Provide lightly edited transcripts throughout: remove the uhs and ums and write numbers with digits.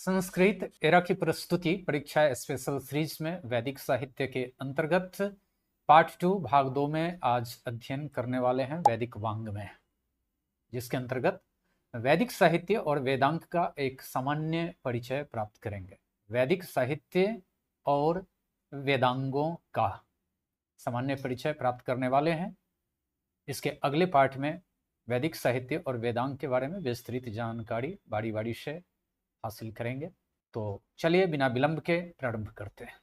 Sanskrit era की प्रस्तुति परीक्षा स्पेशल सीरीज में वैदिक साहित्य के अंतर्गत पार्ट 2 भाग 2 में आज अध्ययन करने वाले हैं वैदिक वाङ्मय, जिसके अंतर्गत वैदिक साहित्य और वेदांग का एक सामान्य परिचय प्राप्त करेंगे। वैदिक साहित्य और वेदांगों का सामान्य परिचय प्राप्त करने वाले हैं। इसके अगले पार्ट में वैदिक साहित्य और वेदांग के बारे में विस्तृत जानकारी बारी बारी से हासिल करेंगे। तो चलिए बिना विलंब के प्रारंभ करते हैं।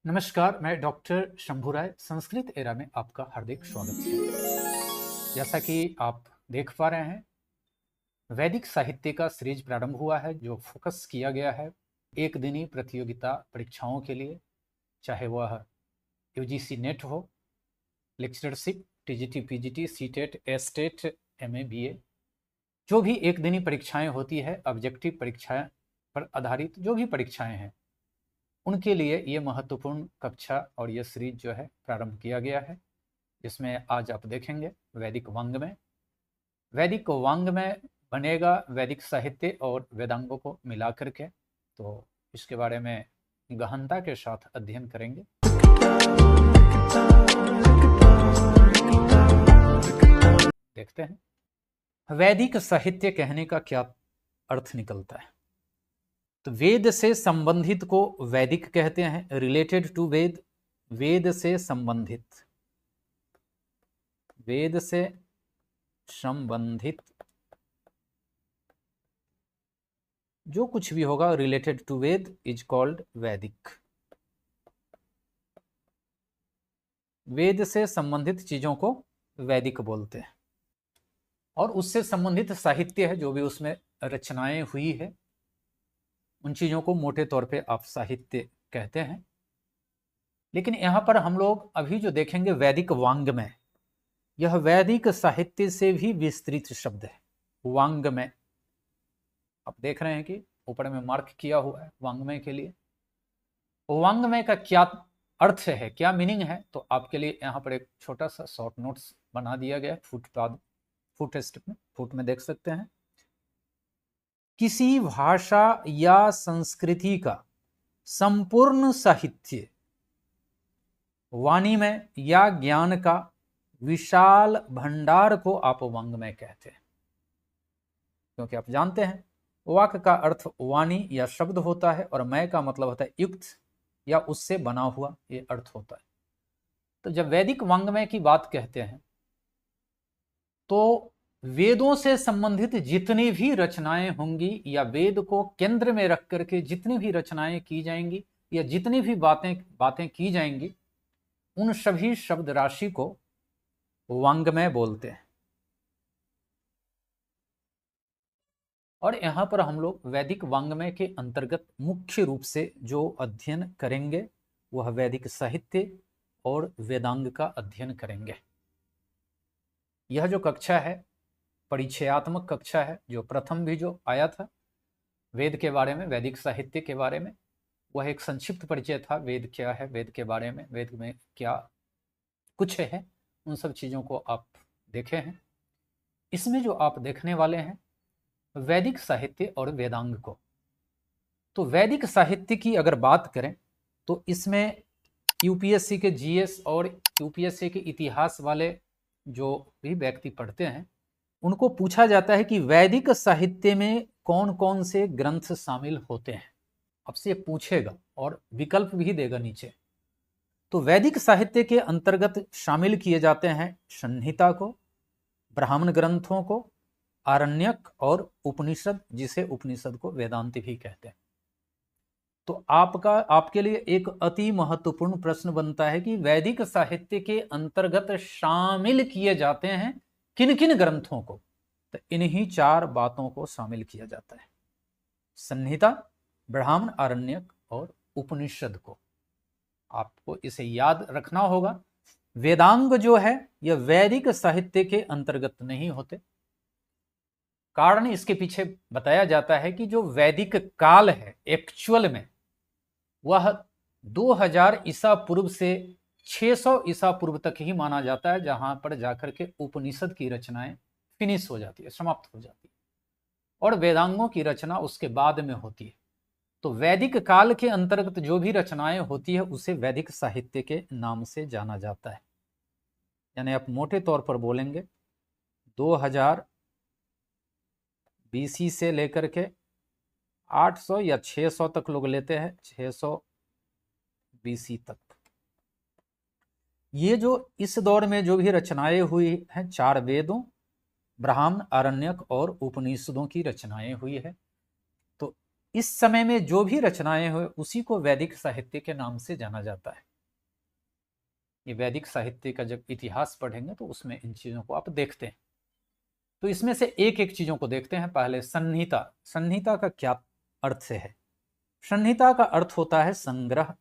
नमस्कार, मैं डॉक्टर शंभू राय, संस्कृत एरा में आपका हार्दिक स्वागत है। जैसा कि आप देख पा रहे हैं, वैदिक साहित्य का सीरीज प्रारंभ हुआ है, जो फोकस किया गया है एक दिनी प्रतियोगिता परीक्षाओं के लिए, चाहे वह यूजीसी नेट हो, lectureship, TGT, PGT, CTET, estate, MA, BA, जो भी एक दिनी परीक्षाएं होती है, ऑब्जेक्टिव परीक्षाएं पर आधारित जो भी परीक्षाएं हैं, उनके लिए ये महत्वपूर्ण कक्षा और ये सीरीज जो है प्रारंभ किया गया है, जिसमें आज आप देखेंगे वैदिक वाङ्मय। वैदिक वाङ्मय बनेगा वैदिक साहित्य और वेदांगों को मिला करके, तो इसके बारे में गहनता के साथ अध्ययन करेंगे। देखते हैं वैदिक साहित्य कहने का क्या अर्थ निकलता है। तो वेद से संबंधित को वैदिक कहते हैं, रिलेटेड टू वेद, वेद से संबंधित, वेद से संबंधित जो कुछ भी होगा related to Veda is called Vedic. Veda से संबंधित चीजों को वैदिक बोलते हैं, और उससे संबंधित साहित्य है, जो भी उसमें रचनाएं हुई है, उन चीजों को मोटे तौर पे आप साहित्य कहते हैं। लेकिन यहाँ पर हम लोग अभी जो देखेंगे वैदिक वाङ्मय, यह वैदिक साहित्य से भी विस्तृत शब्द है। वाङ्मय आप देख रहे हैं कि ऊपर में मार्क किया हुआ है वाङ्मय के लिए। वाङ्मय का क्या अर्थ है, क्या मीनिंग है, तो आपके लिए यहाँ पर एक छोटा सा शॉर्ट नोट्स बना दिया गया है, फुट में देख सकते हैं। किसी भाषा या संस्कृति का संपूर्ण साहित्य, वाणी में या ज्ञान का विशाल भंडार को आप वाङ्मय कहते हैं। क्योंकि आप जानते हैं वाक् का अर्थ वाणी या शब्द होता है, और मय का मतलब होता है युक्त या उससे बना हुआ, ये अर्थ होता है। तो जब वैदिक वाङ्मय की बात कहते हैं, तो वेदों से संबंधित जितनी भी रचनाएं होंगी, या वेद को केंद्र में रख करके जितनी भी रचनाएं की जाएंगी, या जितनी भी बातें की जाएंगी, उन सभी शब्द राशि को वाङ्मय बोलते हैं। और यहाँ पर हम लोग वैदिक वाङ्मय के अंतर्गत मुख्य रूप से जो अध्ययन करेंगे वह वैदिक साहित्य और वेदांग का अध्ययन करेंगे। यह जो कक्षा है परिचयात्मक कक्षा है, जो प्रथम भी जो आया था वेद के बारे में, वैदिक साहित्य के बारे में, वह एक संक्षिप्त परिचय था। वेद क्या है, वेद के बारे में, वेद में क्या कुछ है, उन सब चीज़ों को आप देखे हैं। इसमें जो आप देखने वाले हैं वैदिक साहित्य और वेदांग को। तो वैदिक साहित्य की अगर बात करें तो इसमें यूपीएससी के जीएस और यूपीएससी के इतिहास वाले जो भी व्यक्ति पढ़ते हैं, उनको पूछा जाता है कि वैदिक साहित्य में कौन कौन से ग्रंथ शामिल होते हैं। आपसे पूछेगा और विकल्प भी देगा नीचे। तो वैदिक साहित्य के अंतर्गत शामिल किए जाते हैं संहिता को, ब्राह्मण ग्रंथों को, आरण्यक और उपनिषद, जिसे उपनिषद को वेदांत भी कहते हैं। तो आपके लिए एक अति महत्वपूर्ण प्रश्न बनता है कि वैदिक साहित्य के अंतर्गत शामिल किए जाते हैं किन किन ग्रंथों को। तो इन्हीं 4 बातों को शामिल किया जाता है, संहिता, ब्राह्मण, आरण्यक और उपनिषद को। आपको इसे याद रखना होगा। वेदांग जो है यह वैदिक साहित्य के अंतर्गत नहीं होते। कारण इसके पीछे बताया जाता है कि जो वैदिक काल है एक्चुअल में वह 2000 ईसा पूर्व से 600 ईसा पूर्व तक ही माना जाता है, जहां पर जाकर के उपनिषद की रचनाएं फिनिश हो जाती है, समाप्त हो जाती है, और वेदांगों की रचना उसके बाद में होती है। तो वैदिक काल के अंतर्गत जो भी रचनाएं होती है उसे वैदिक साहित्य के नाम से जाना जाता है। यानी आप मोटे तौर पर बोलेंगे 2000 बीसी से लेकर के 800 या 600 तक लोग लेते हैं, 600 बीसी तक, ये जो इस दौर में जो भी रचनाएं हुई हैं, 4 वेदों, ब्राह्मण, आरण्यक और उपनिषदों की रचनाएं हुई है। तो इस समय में जो भी रचनाएं हुई उसी को वैदिक साहित्य के नाम से जाना जाता है। ये वैदिक साहित्य का जब इतिहास पढ़ेंगे तो उसमें इन चीजों को आप देखते हैं। तो इसमें से एक एक चीजों को देखते हैं। पहले संहिता। संहिता का क्या अर्थ से है? संहिता का अर्थ होता है संग्रह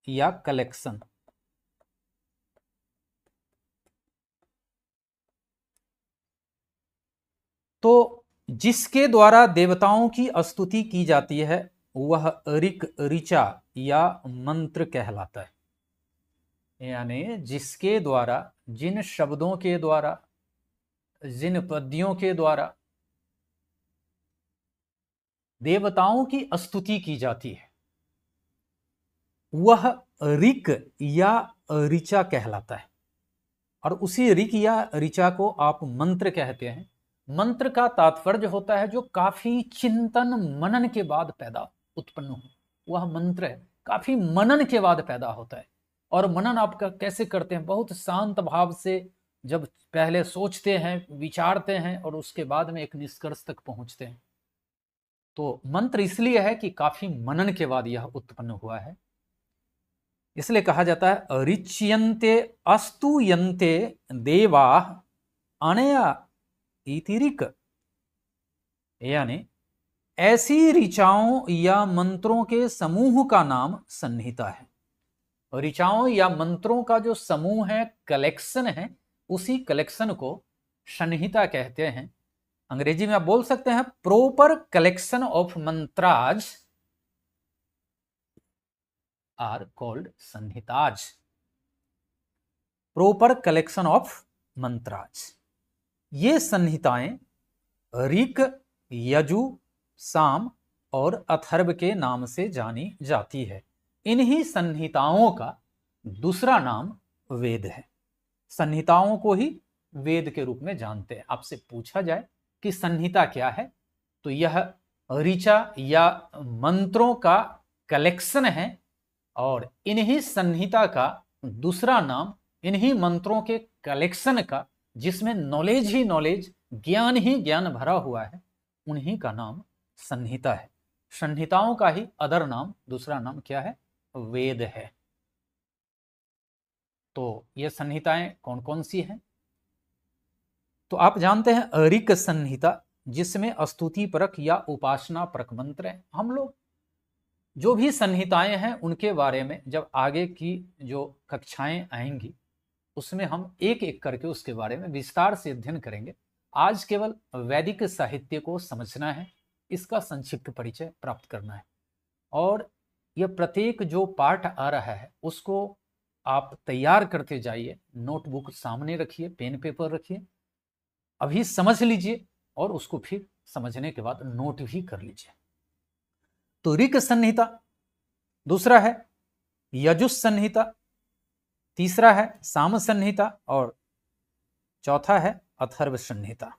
या कलेक्शन। तो जिसके द्वारा देवताओं की स्तुति की जाती है वह ऋक, ऋचा या मंत्र कहलाता है। यानी जिसके द्वारा, जिन शब्दों के द्वारा, जिन पद्यों के द्वारा देवताओं की स्तुति की जाती है वह ऋक या ऋचा कहलाता है। और उसी ऋक या ऋचा को आप मंत्र कहते हैं। मंत्र का तात्पर्य होता है जो काफी चिंतन मनन के बाद पैदा उत्पन्न हो, वह मंत्र है। काफी मनन के बाद पैदा होता है। और मनन आप कैसे करते हैं? बहुत शांत भाव से जब पहले सोचते हैं, विचारते हैं और उसके बाद में एक निष्कर्ष तक पहुंचते हैं। तो मंत्र इसलिए है कि काफी मनन के बाद यह उत्पन्न हुआ है। इसलिए कहा जाता है ऋच्यन्ते अस्तुयन्ते देवा अनया इतिरिक। यानी ऐसी ऋचाओं या मंत्रों के समूह का नाम संहिता है। ऋचाओं या मंत्रों का जो समूह है, कलेक्शन है, उसी कलेक्शन को संहिता कहते हैं। अंग्रेजी में आप बोल सकते हैं proper collection of mantras are called Samhitas. Proper collection of mantras. ये संहिताएं ऋक, यजु, साम और अथर्व के नाम से जानी जाती है। इन्हीं संहिताओं का दूसरा नाम वेद है। संहिताओं को ही वेद के रूप में जानते हैं। आपसे पूछा जाए कि संहिता क्या है, तो यह ऋचा या मंत्रों का कलेक्शन है। और इन्हीं संहिता का दूसरा नाम, इन्हीं मंत्रों के कलेक्शन का, जिसमें नॉलेज ही नॉलेज, ज्ञान ही ज्ञान भरा हुआ है, उन्हीं का नाम संहिता है। संहिताओं का ही अदर नाम, दूसरा नाम क्या है? वेद है। तो ये संहिताएं कौन कौन सी हैं? तो आप जानते हैं ऋक संहिता, जिसमें स्तुति परक या उपासना परक मंत्र हैं। हम लोग जो भी संहिताएं हैं उनके बारे में जब आगे की जो कक्षाएं आएंगी उसमें हम एक एक करके उसके बारे में विस्तार से अध्ययन करेंगे। आज केवल वैदिक साहित्य को समझना है, इसका संक्षिप्त परिचय प्राप्त करना है। और यह प्रत्येक जो पाठ आ रहा है उसको आप तैयार करते जाइए। नोटबुक सामने रखिए, पेन पेपर रखिए, अभी समझ लीजिए और उसको फिर समझने के बाद नोट भी कर लीजिए। तो ऋक संहिता, दूसरा है यजुस संहिता, तीसरा है साम संहिता और चौथा है अथर्व संहिता।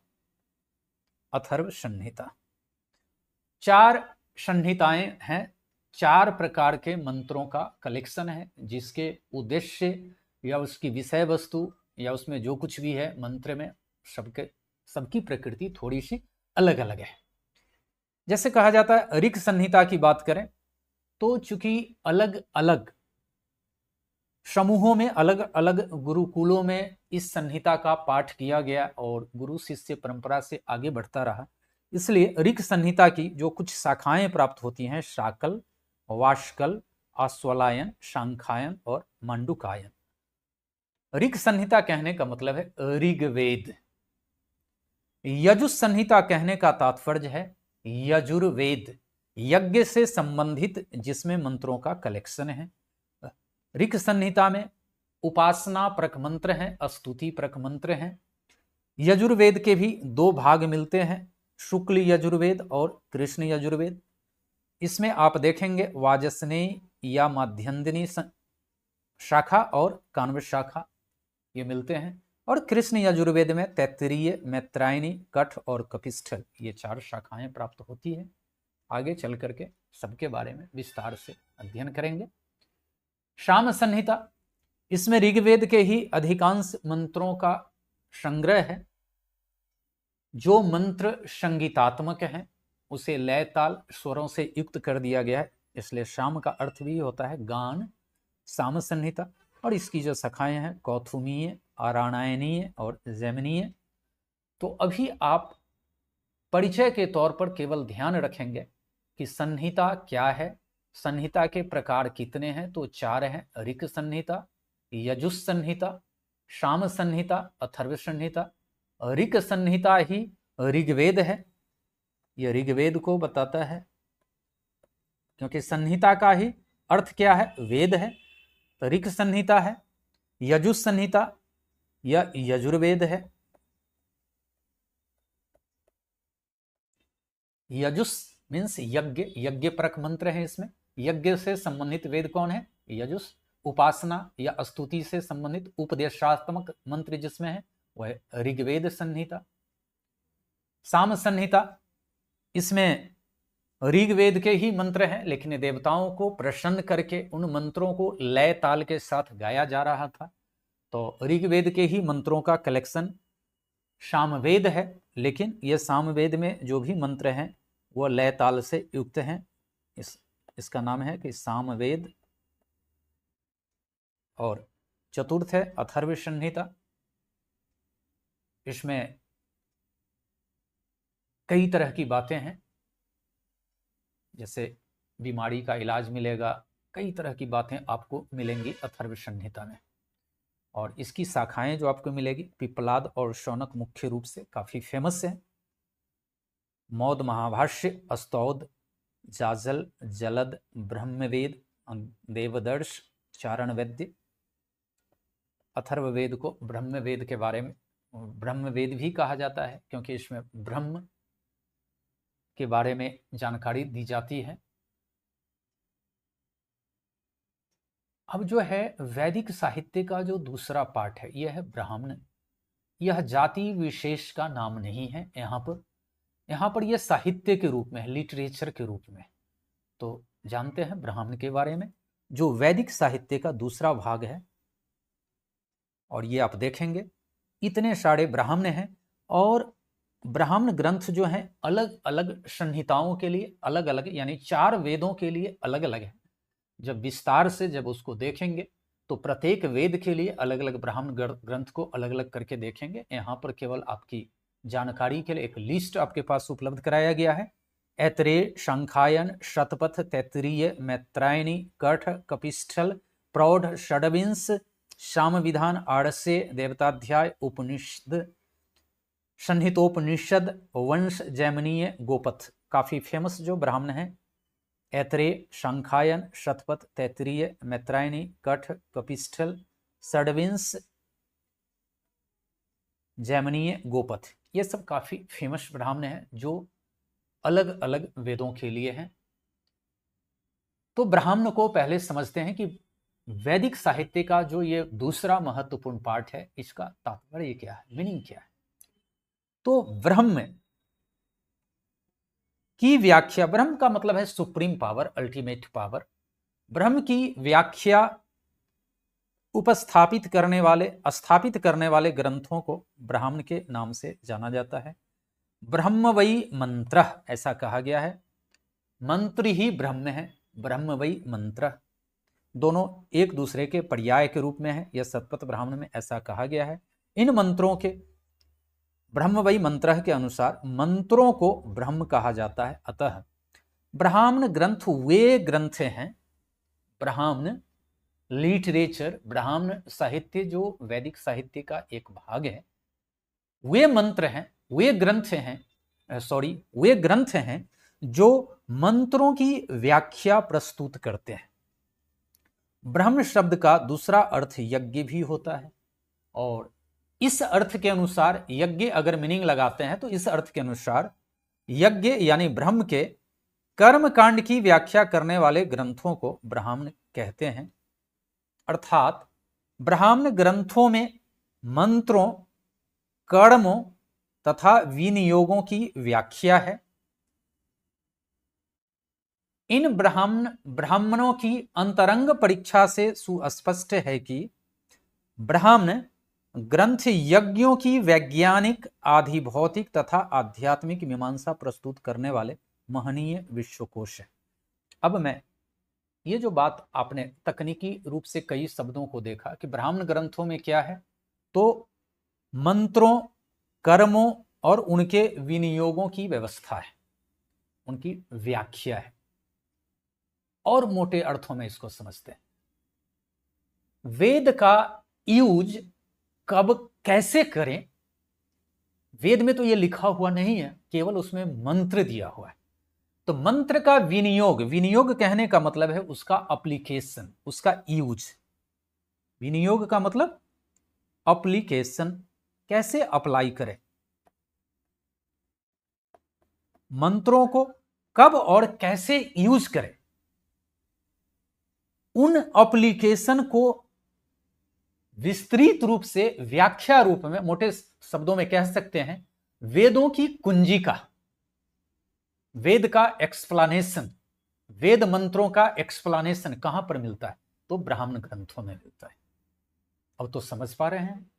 अथर्व संहिता 4 संहिताएं हैं। 4 प्रकार के मंत्रों का कलेक्शन है, जिसके उद्देश्य या उसकी विषय वस्तु या उसमें जो कुछ भी है मंत्र में, सबकी प्रकृति थोड़ी सी अलग अलग है। जैसे कहा जाता है ऋक संहिता की बात करें तो चूंकि अलग अलग समूहों में, अलग अलग गुरुकुलों में इस संहिता का पाठ किया गया और गुरु शिष्य परंपरा से आगे बढ़ता रहा, इसलिए ऋक संहिता की जो कुछ शाखाएं प्राप्त होती हैं, शाकल, वाष्कल, आश्वलायन, शांखायन और मांडुकायन। ऋक संहिता कहने का मतलब है ऋग्वेद। यजुस संहिता कहने का तात्पर्य है यजुर्वेद, यज्ञ से संबंधित जिसमें मंत्रों का कलेक्शन है। ऋक् संहिता में उपासना परक मंत्र हैं, स्तुति परक मंत्र हैं। यजुर्वेद के भी दो भाग मिलते हैं, शुक्ल यजुर्वेद और कृष्ण यजुर्वेद। इसमें आप देखेंगे वाजस्नेयी या माध्यन्दिनी शाखा और कान्व शाखा ये मिलते हैं। और कृष्ण यजुर्वेद में तैत्तिरीय, मैत्रायणी, कठ और कपिस्थल ये 4 शाखाएं प्राप्त होती है। आगे चल करके सबके बारे में विस्तार से अध्ययन करेंगे। शाम संहिता, इसमें ऋग्वेद के ही अधिकांश मंत्रों का संग्रह है। जो मंत्र संगीतात्मक हैं उसे लय ताल स्वरों से युक्त कर दिया गया है, इसलिए शाम का अर्थ भी होता है गान। साम संहिता और इसकी जो शाखाएं हैं कौथुमीय, आराणायनीय और जैमिनीय। तो अभी आप परिचय के तौर पर केवल ध्यान रखेंगे कि संहिता क्या है, संहिता के प्रकार कितने हैं। तो 4 हैं, ऋक् संहिता, यजुस् संहिता, शाम संहिता, अथर्व संहिता। ऋक् संहिता ही ऋग्वेद है, यह ऋग्वेद को बताता है, क्योंकि संहिता का ही अर्थ क्या है, वेद है। तो ऋक् संहिता है, यजुस् संहिता यह यजुर्वेद है। यजुस् मीन्स यज्ञ, यज्ञ परक मंत्र है इसमें। यज्ञ से संबंधित वेद कौन है, यजुस्। उपासना या स्तुति से संबंधित उपदेशात्मक मंत्र जिसमें है वह ऋग्वेद संहिता। साम संहिता, इसमें ऋग्वेद के ही मंत्र हैं, लेकिन देवताओं को प्रसन्न करके उन मंत्रों को लय ताल के साथ गाया जा रहा था। तो ऋग्वेद के ही मंत्रों का कलेक्शन सामवेद है, लेकिन यह सामवेद में जो भी मंत्र हैं वह लय ताल से युक्त हैं। इसका नाम है कि सामवेद। और चतुर्थ है अथर्व संहिता। इसमें कई तरह की बातें हैं, जैसे बीमारी का इलाज मिलेगा, कई तरह की बातें आपको मिलेंगी अथर्व संहिता में। और इसकी शाखाएं जो आपको मिलेगी पिप्पलाद और शौनक मुख्य रूप से काफी फेमस है। मौद महाभाष्य, अस्तौद, जाजल, जलद, ब्रह्मवेद, देवदर्श, चारण वैद्य। अथर्ववेद को ब्रह्मवेद के बारे में ब्रह्मवेद भी कहा जाता है, क्योंकि इसमें ब्रह्म के बारे में जानकारी दी जाती है। अब जो है वैदिक साहित्य का जो दूसरा पार्ट है यह है ब्राह्मण। यह जाति विशेष का नाम नहीं है, यहाँ पर यह साहित्य के रूप में है, लिटरेचर के रूप में। तो जानते हैं ब्राह्मण के बारे में, जो वैदिक साहित्य का दूसरा भाग है। और ये आप देखेंगे इतने सारे ब्राह्मण हैं, और ब्राह्मण ग्रंथ जो हैं अलग अलग संहिताओं के लिए अलग अलग, यानी 4 वेदों के लिए अलग अलग है। जब विस्तार से जब उसको देखेंगे तो प्रत्येक वेद के लिए अलग अलग ब्राह्मण ग्रंथ को अलग अलग करके देखेंगे। यहाँ पर केवल आपकी जानकारी के लिए एक लिस्ट आपके पास उपलब्ध कराया गया है। ऐतरेय, शंखायन, शतपथ, तैत्तिरीय, मैत्रायणी, कठ, कपिस्थल, प्रौढ़, षड्विंश, साम विधान, आरस्य, देवताध्याय, उपनिषद, संहितोपनिषद, वंश, जैमिनीय, गोपथ। काफी फेमस जो ब्राह्मण हैं ऐतरेय, शंखायन, शतपथ, तैत्तिरीय, मैत्रायणी, कठ, कपिस्थल, षड्विंश, जैमिनीय, गोपथ। ये सब काफी फेमस ब्राह्मण हैं जो अलग अलग वेदों के लिए हैं। तो ब्राह्मण को पहले समझते हैं कि वैदिक साहित्य का जो ये दूसरा महत्वपूर्ण पार्ट है इसका तात्पर्य क्या है, मीनिंग क्या है। तो ब्रह्म की व्याख्या, ब्रह्म का मतलब है सुप्रीम पावर, अल्टीमेट पावर। ब्रह्म की व्याख्या उपस्थापित करने वाले, स्थापित करने वाले ग्रंथों को ब्राह्मण के नाम से जाना जाता है। ब्रह्म वै मंत्र ऐसा कहा गया है, मंत्र ही ब्रह्म है। ब्रह्म वै मंत्र दोनों एक दूसरे के पर्याय के रूप में है, यह शतपथ ब्राह्मण में ऐसा कहा गया है। इन मंत्रों के, ब्रह्म वै मंत्र के अनुसार मंत्रों को ब्रह्म कहा जाता है। अतः ब्राह्मण ग्रंथ वे ग्रंथ हैं, ब्राह्मण लिटरेचर, ब्राह्मण साहित्य जो वैदिक साहित्य का एक भाग है, वे मंत्र हैं, वे ग्रंथ हैं, वे ग्रंथ हैं जो मंत्रों की व्याख्या प्रस्तुत करते हैं। ब्रह्म शब्द का दूसरा अर्थ यज्ञ भी होता है, और इस अर्थ के अनुसार यज्ञ अगर मीनिंग लगाते हैं तो इस अर्थ के अनुसार यज्ञ यानी ब्रह्म के कर्म कांड की व्याख्या करने वाले ग्रंथों को ब्राह्मण कहते हैं। अर्थात ब्राह्मण ग्रंथों में मंत्रों, कर्मों तथा विनियोगों की व्याख्या है। इन ब्राह्मणों की अंतरंग परीक्षा से सुस्पष्ट है कि ब्राह्मण ग्रंथ यज्ञों की वैज्ञानिक, आधिभौतिक तथा आध्यात्मिक मीमांसा प्रस्तुत करने वाले महनीय विश्वकोश है। अब मैं ये जो बात आपने तकनीकी रूप से कई शब्दों को देखा कि ब्राह्मण ग्रंथों में क्या है, तो मंत्रों, कर्मों और उनके विनियोगों की व्यवस्था है, उनकी व्याख्या है, और मोटे अर्थों में इसको समझते हैं। वेद का यूज कब कैसे करें, वेद में तो ये लिखा हुआ नहीं है, केवल उसमें मंत्र दिया हुआ है। तो मंत्र का विनियोग, विनियोग कहने का मतलब है उसका एप्लीकेशन, उसका यूज। विनियोग का मतलब एप्लीकेशन, कैसे अप्लाई करें मंत्रों को, कब और कैसे यूज करें, उन एप्लीकेशन को विस्तृत रूप से व्याख्या रूप में, मोटे शब्दों में कह सकते हैं वेदों की कुंजिका, वेद का एक्सप्लेनेशन, वेद मंत्रों का एक्सप्लेनेशन कहां पर मिलता है, तो ब्राह्मण ग्रंथों में मिलता है। अब तो समझ पा रहे हैं,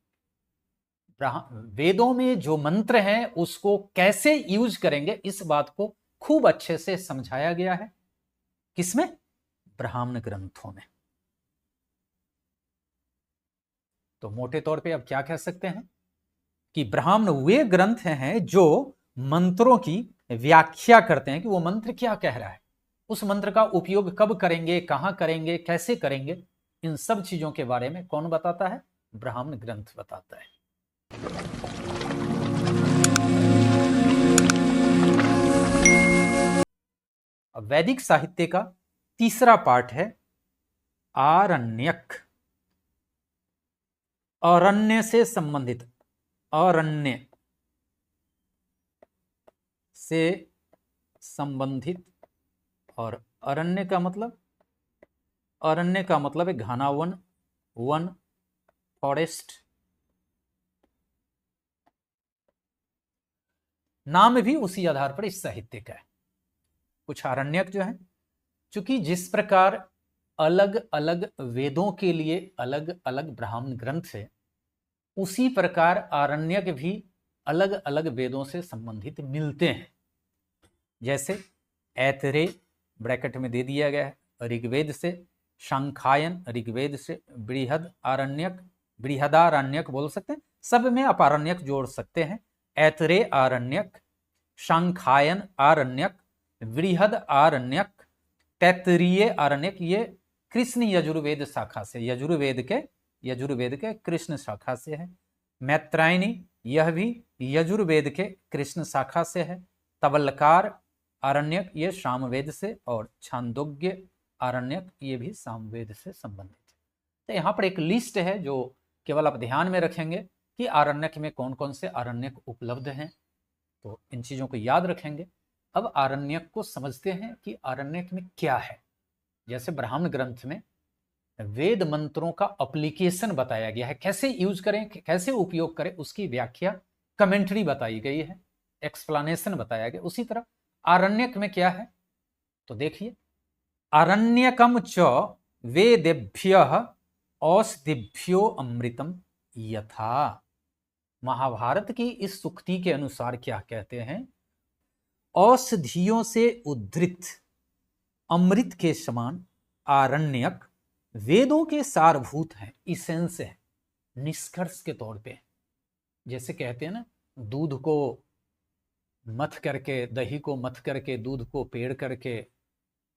वेदों में जो मंत्र हैं उसको कैसे यूज करेंगे, इस बात को खूब अच्छे से समझाया गया है। किसमें? ब्राह्मण ग्रंथों में। तो मोटे तौर पे अब क्या कह सकते हैं कि ब्राह्मण वे ग्रंथ हैं जो मंत्रों की व्याख्या करते हैं कि वो मंत्र क्या कह रहा है, उस मंत्र का उपयोग कब करेंगे, कहां करेंगे, कैसे करेंगे, इन सब चीजों के बारे में कौन बताता है? ब्राह्मण ग्रंथ बताता है। अब वैदिक साहित्य का तीसरा पार्ट है आरण्यक। अरण्य से संबंधित, अरण्य से संबंधित, और अरण्य का मतलब, अरण्य का मतलब है घना वन, वन, फॉरेस्ट। नाम भी उसी आधार पर इस साहित्य का है। कुछ आरण्यक जो है, चूंकि जिस प्रकार अलग अलग वेदों के लिए अलग अलग ब्राह्मण ग्रंथ है, उसी प्रकार आरण्यक भी अलग अलग वेदों से संबंधित मिलते हैं। जैसे ऐतरेय ब्रैकेट में दे दिया गया है ऋग्वेद से, शांखायन ऋग्वेद से, बृहद आरण्यक, बृहदारण्यक बोल सकते हैं, सब में आप आरण्यक जोड़ सकते हैं। ऐतरेय आरण्यक, शांखायन आरण्यक, बृहद आरण्यक, तैत्तिरीय आरण्यक, ये कृष्ण यजुर्वेद शाखा से, यजुर्वेद के कृष्ण शाखा से है। मैत्रायणी, यह भी यजुर्वेद के कृष्ण शाखा से है। तवलकार आरण्यक, ये सामवेद से, और छांदोग्य आरण्यक, ये भी सामवेद से संबंधित है। तो यहाँ पर एक लिस्ट है जो केवल आप ध्यान में रखेंगे कि आरण्यक में कौन कौन से आरण्यक उपलब्ध हैं, तो इन चीजों को याद रखेंगे। अब आरण्यक को समझते हैं कि आरण्यक में क्या है। जैसे ब्राह्मण ग्रंथ में वेद मंत्रों का एप्लीकेशन बताया गया है, कैसे यूज करें, कैसे उपयोग करें, उसकी व्याख्या, कमेंट्री बताई गई है, एक्सप्लेनेशन बताया गया। उसी तरह आरण्यक में क्या है, तो देखिए, आरण्यकम च वेदेभ्यः औषधिभ्यो अमृतम यथा। महाभारत की इस सूक्ति के अनुसार क्या कहते हैं? औषधियों से उद्धृत अमृत के समान आरण्यक वेदों के सारभूत हैं, इसेंस है, निष्कर्ष के तौर पे। जैसे कहते हैं ना, दूध को मथ करके, दही को मथ करके, दूध को पेड़ करके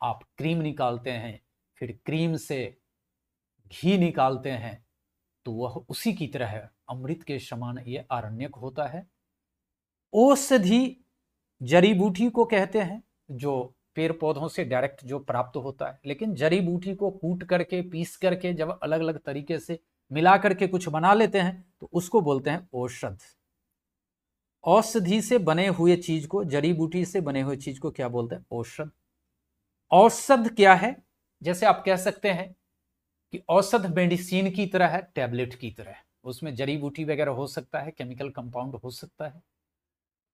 आप क्रीम निकालते हैं, फिर क्रीम से घी निकालते हैं, तो वह उसी की तरह है, अमृत के समान ये आरण्यक होता है। औषधि जड़ी बूटी को कहते हैं जो पेड़ पौधों से डायरेक्ट जो प्राप्त होता है, लेकिन जड़ी बूटी को कूट करके, पीस करके, जब अलग अलग तरीके से मिला करके कुछ बना लेते हैं तो उसको बोलते हैं औषध। औषधि से बने हुए चीज को, जड़ी बूटी से बने हुए चीज को क्या बोलते हैं? औषध। औषध क्या है? जैसे आप कह सकते हैं कि औषध मेडिसिन की तरह है, टैबलेट की तरह है, उसमें जड़ी बूटी वगैरह हो सकता है, केमिकल कंपाउंड हो सकता है।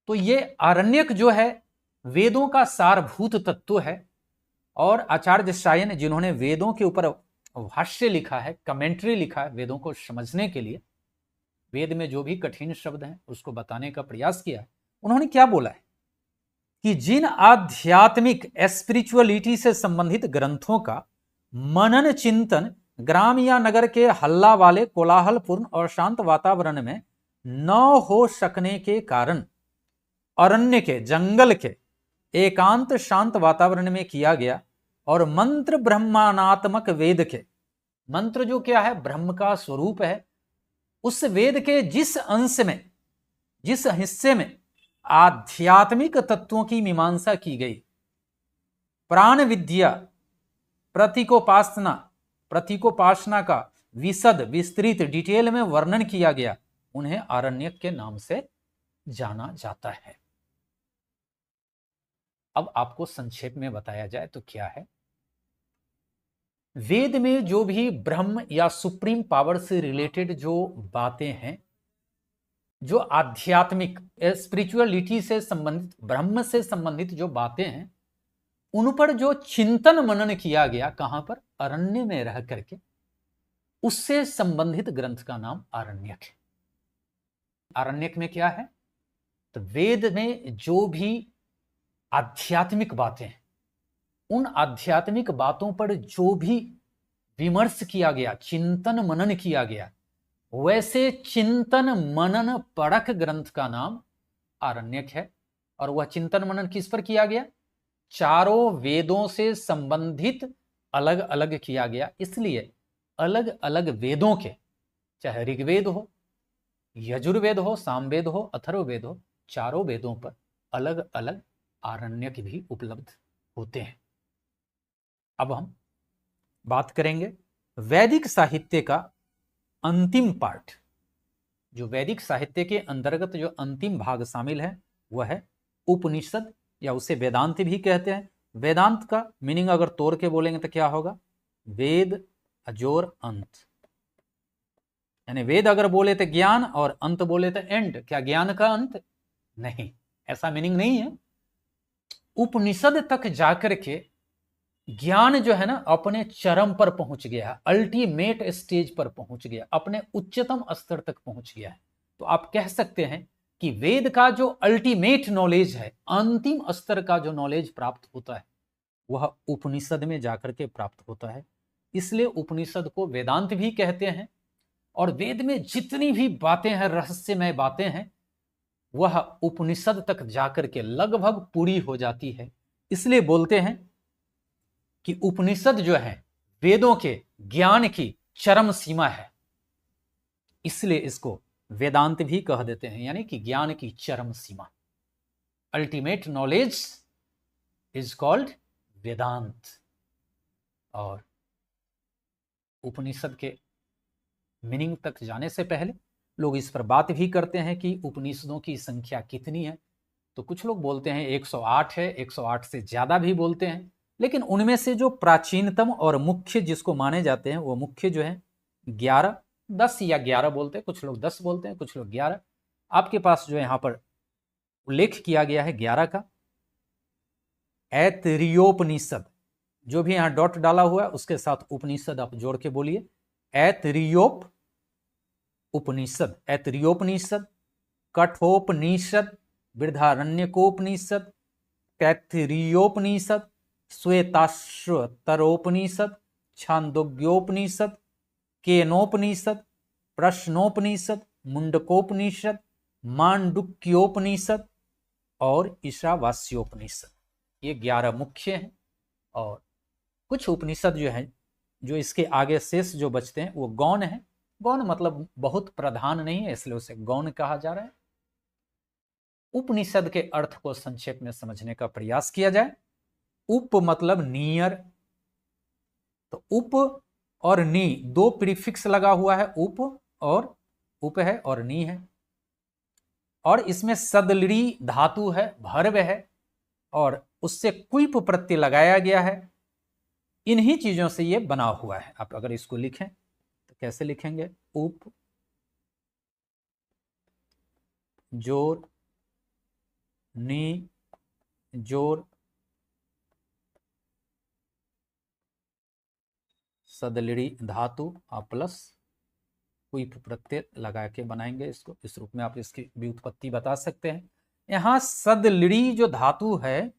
तो ये आरण्यक जो है वेदों का सारभूत तत्व है। और आचार्य सायन जिन्होंने वेदों के ऊपर भाष्य लिखा है, कमेंट्री लिखा है वेदों को समझने के लिए, वेद में जो भी कठिन शब्द हैं उसको बताने का प्रयास किया है, उन्होंने क्या बोला है कि जिन आध्यात्मिक स्पिरिचुअलिटी से संबंधित ग्रंथों का मनन चिंतन ग्राम या नगर के हल्ला वाले कोलाहलपूर्ण और शांत वातावरण में न हो सकने के कारण अरण्य के, जंगल के एकांत शांत वातावरण में किया गया, और मंत्र ब्रह्मानात्मक वेद के, मंत्र जो क्या है? ब्रह्म का स्वरूप है, उस वेद के जिस अंश में, जिस हिस्से में आध्यात्मिक तत्वों की मीमांसा की गई, प्राण विद्या, प्रतीकोपासना का विशद विस्तृत डिटेल में वर्णन किया गया, उन्हें आरण्यक के नाम से जाना जाता है। अब आपको संक्षेप में बताया जाए तो क्या है, वेद में जो भी ब्रह्म या सुप्रीम पावर से रिलेटेड जो बातें हैं, जो आध्यात्मिक स्पिरिचुअलिटी से संबंधित, ब्रह्म से संबंधित जो बातें हैं, उन पर जो चिंतन मनन किया गया, कहां पर? अरण्य में रह करके, उससे संबंधित ग्रंथ का नाम आरण्यक है। आरण्यक में क्या है? तो वेद में जो भी आध्यात्मिक बातें हैं, उन आध्यात्मिक बातों पर जो भी विमर्श किया गया, चिंतन मनन किया गया, वैसे चिंतन मनन परख ग्रंथ का नाम आरण्यक है। और वह चिंतन मनन किस पर किया गया? चारों वेदों से संबंधित अलग अलग किया गया, इसलिए अलग अलग वेदों के, चाहे ऋग्वेद हो, यजुर्वेद हो, सामवेद हो, अथर्ववेद हो, चारों वेदों पर अलग अलग आरण्यक भी उपलब्ध होते हैं। अब हम बात करेंगे वैदिक साहित्य का अंतिम पार्ट। जो वैदिक साहित्य के अंतर्गत जो अंतिम भाग शामिल है वह है उपनिषद, या उसे वेदांत भी कहते हैं। वेदांत का मीनिंग अगर तोड़ के बोलेंगे तो क्या होगा? वेद अजोर अंत, यानी वेद अगर बोले तो ज्ञान और अंत बोले तो एंड। क्या ज्ञान का अंत? नहीं, ऐसा मीनिंग नहीं है। उपनिषद तक जाकर के ज्ञान जो है ना अपने चरम पर पहुंच गया है, अल्टीमेट स्टेज पर पहुंच गया, अपने उच्चतम स्तर तक पहुंच गया है। तो आप कह सकते हैं कि वेद का जो अल्टीमेट नॉलेज है, अंतिम स्तर का जो नॉलेज प्राप्त होता है, वह उपनिषद में जाकर के प्राप्त होता है। इसलिए उपनिषद को वेदांत भी कहते हैं। और वेद में जितनी भी बातें हैं, रहस्यमय बातें हैं, वह उपनिषद तक जाकर के लगभग पूरी हो जाती है। इसलिए बोलते हैं कि उपनिषद जो है वेदों के ज्ञान की चरम सीमा है, इसलिए इसको वेदांत भी कह देते हैं, यानी कि ज्ञान की चरम सीमा। अल्टीमेट नॉलेज इज कॉल्ड वेदांत। और उपनिषद के मीनिंग तक जाने से पहले लोग इस पर बात भी करते हैं कि उपनिषदों की संख्या कितनी है। तो कुछ लोग बोलते हैं 108 है, 108 से ज्यादा भी बोलते हैं, लेकिन उनमें से जो प्राचीनतम और मुख्य जिसको माने जाते हैं, वो मुख्य जो है 11, 10 या 11 बोलते हैं। कुछ लोग 10 बोलते हैं, कुछ लोग 11। आपके पास जो यहाँ पर उल्लेख किया गया है 11 का, ऐतरेयोपनिषद, जो भी यहाँ डॉट डाला हुआ है उसके साथ उपनिषद आप जोड़ के बोलिए, ऐतरेयोप उपनिषद, ऐतरेयोपनिषद, कठोपनिषद, बृहदारण्यकोपनिषद, तैत्तिरीयोपनिषद, श्वेताश्वतरोपनिषद, छांदोग्योपनिषद, केनोपनिषद, प्रश्नोपनिषद, मुंडकोपनिषद, मांडुक्योपनिषद और ईशावास्योपनिषद। ये 11 मुख्य हैं। और कुछ उपनिषद जो है, जो इसके आगे शेष जो बचते हैं, वो गौण है। गौण मतलब बहुत प्रधान नहीं है, इसलिए उसे गौण कहा जा रहा है। उपनिषद के अर्थ को संक्षेप में समझने का प्रयास किया जाए उप मतलब नियर, तो उप और नी दो प्रीफिक्स लगा हुआ है, उप है और नी है, और इसमें सदलड़ी धातु है, भर्व है, और उससे क्विप प्रत्यय लगाया गया है। इन्हीं चीजों से ये बना हुआ है। आप अगर इसको लिखें तो कैसे लिखेंगे? उप जोर नी जोर सदलड़ी धातु आप प्लस क्विप प्रत्यय लगा के बनाएंगे इसको। इस रूप में आप इसकी व्युत्पत्ति बता सकते हैं। यहां सदलड़ी जो धातु है